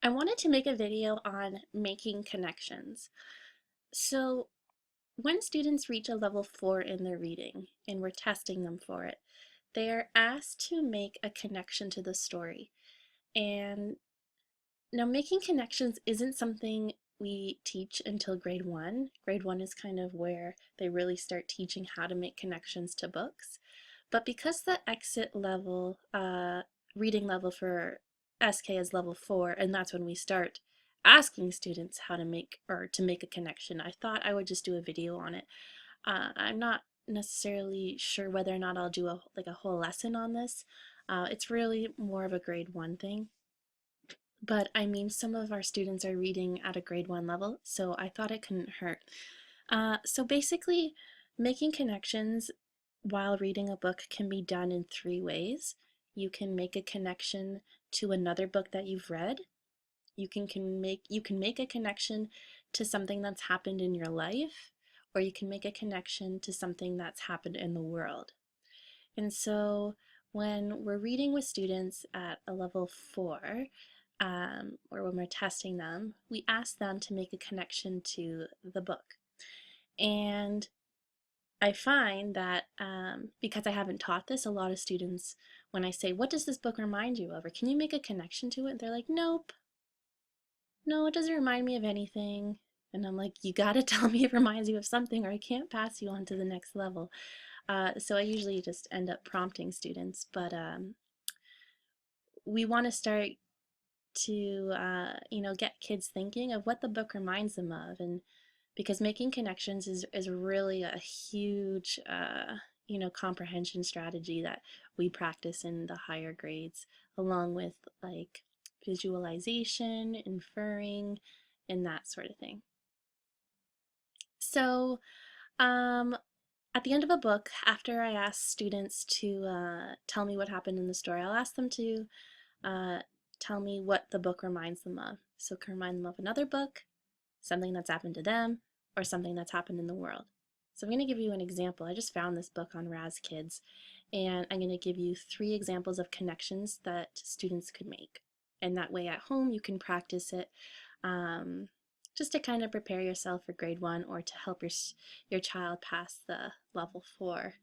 I wanted to make a video on making connections. So when students reach a level 4 in their reading, and we're testing them for it, they are asked to make a connection to the story. And now making connections isn't something we teach until grade 1. Grade 1 is kind of where they really start teaching how to make connections to books. But because the exit level, reading level for SK is level 4, and that's when we start asking students how to make or to make a connection, I thought I would just do a video on it. I'm not necessarily sure whether or not I'll do a whole lesson on this. It's really more of a grade 1 thing. But I mean, some of our students are reading at a grade 1 level, so I thought it couldn't hurt. So basically, making connections while reading a book can be done in 3 ways. You can make a connection to another book that you've read. You can make a connection to something that's happened in your life, or you can make a connection to something that's happened in the world. And so when we're reading with students at a level 4, or when we're testing them, we ask them to make a connection to the book. And I find that because I haven't taught this, a lot of students, when I say, what does this book remind you of? Or can you make a connection to it? They're like, nope, no, it doesn't remind me of anything. And I'm like, you gotta tell me it reminds you of something or I can't pass you on to the next level. So I usually just end up prompting students, but we want to start to get kids thinking of what the book reminds them of, and because making connections is really a huge comprehension strategy that we practice in the higher grades, along with like visualization, inferring, and that sort of thing. So um, at the end of a book, after I ask students to tell me what happened in the story, I'll ask them to uh, tell me what the book reminds them of. So it can remind them of another book, something that's happened to them, or something that's happened in the world. So I'm going to give you an example. I just found this book on Raz Kids, and I'm going to give you 3 examples of connections that students could make. And that way at home you can practice it um, just to kind of prepare yourself for grade 1 or to help your child pass the level 4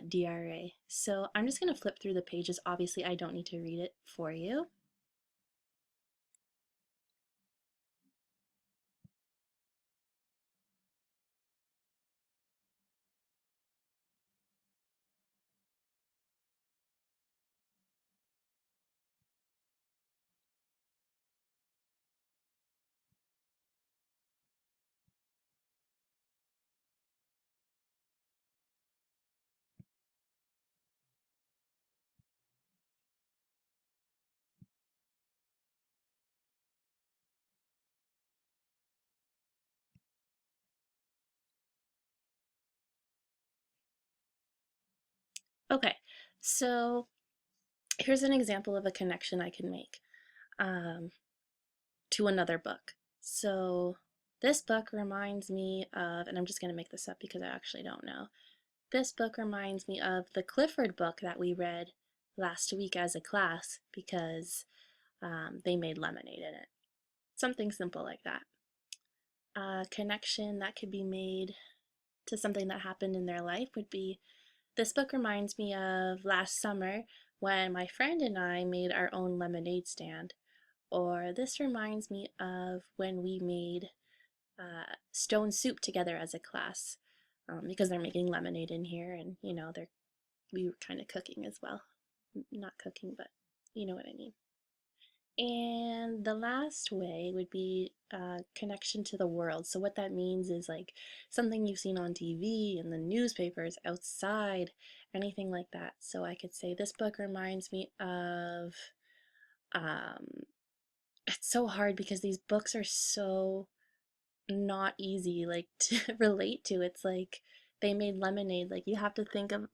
DRA. So I'm just going to flip through the pages. Obviously I don't need to read it for you. Okay, so here's an example of a connection I can make to another book. So this book reminds me of, and I'm just going to make this up because I actually don't know. This book reminds me of the Clifford book that we read last week as a class because they made lemonade in it. Something simple like that. A connection that could be made to something that happened in their life would be, this book reminds me of last summer when my friend and I made our own lemonade stand. Or this reminds me of when we made stone soup together as a class, because they're making lemonade in here, and we were kind of cooking as well. Not cooking, but you know what I mean. And the last way would be connection to the world. So what that means is like something you've seen on TV, in the newspapers, outside, anything like that. So I could say this book reminds me of, um, it's so hard because these books are so not easy like to relate to. It's like they made lemonade. Like you have to think of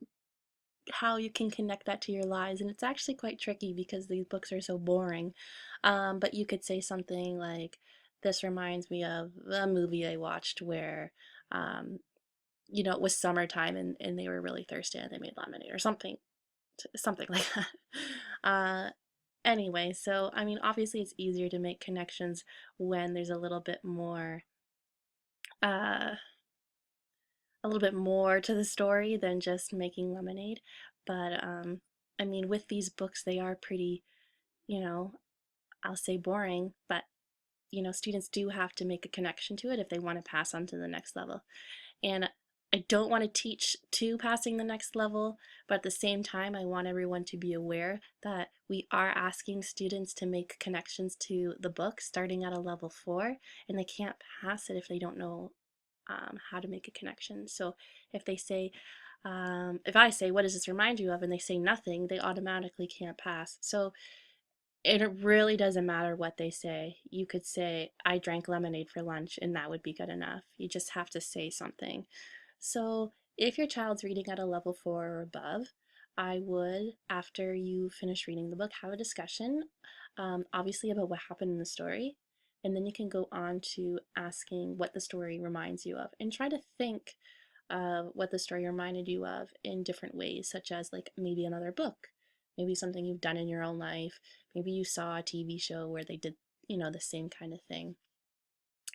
how you can connect that to your lives, and it's actually quite tricky because these books are so boring. But you could say something like, this reminds me of a movie I watched where it was summertime and they were really thirsty and they made lemonade or something like that. Anyway, so I mean, obviously it's easier to make connections when there's uh, a little bit more to the story than just making lemonade. But I mean, with these books, they are pretty, you know, I'll say boring, but students do have to make a connection to it if they want to pass on to the next level. And I don't want to teach to passing the next level, but at the same time, I want everyone to be aware that we are asking students to make connections to the book starting at a level 4, and they can't pass it if they don't know how to make a connection. So if they say, if I say, what does this remind you of? And they say nothing, they automatically can't pass. So it really doesn't matter what they say. You could say, I drank lemonade for lunch, and that would be good enough. You just have to say something. So if your child's reading at a level 4 or above, I would, after you finish reading the book, have a discussion, obviously about what happened in the story. And then you can go on to asking what the story reminds you of and try to think of what the story reminded you of in different ways, such as like maybe another book, maybe something you've done in your own life, maybe you saw a TV show where they did, the same kind of thing.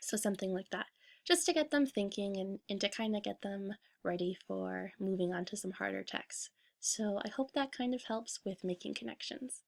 So something like that, just to get them thinking and to kind of get them ready for moving on to some harder texts. So I hope that kind of helps with making connections.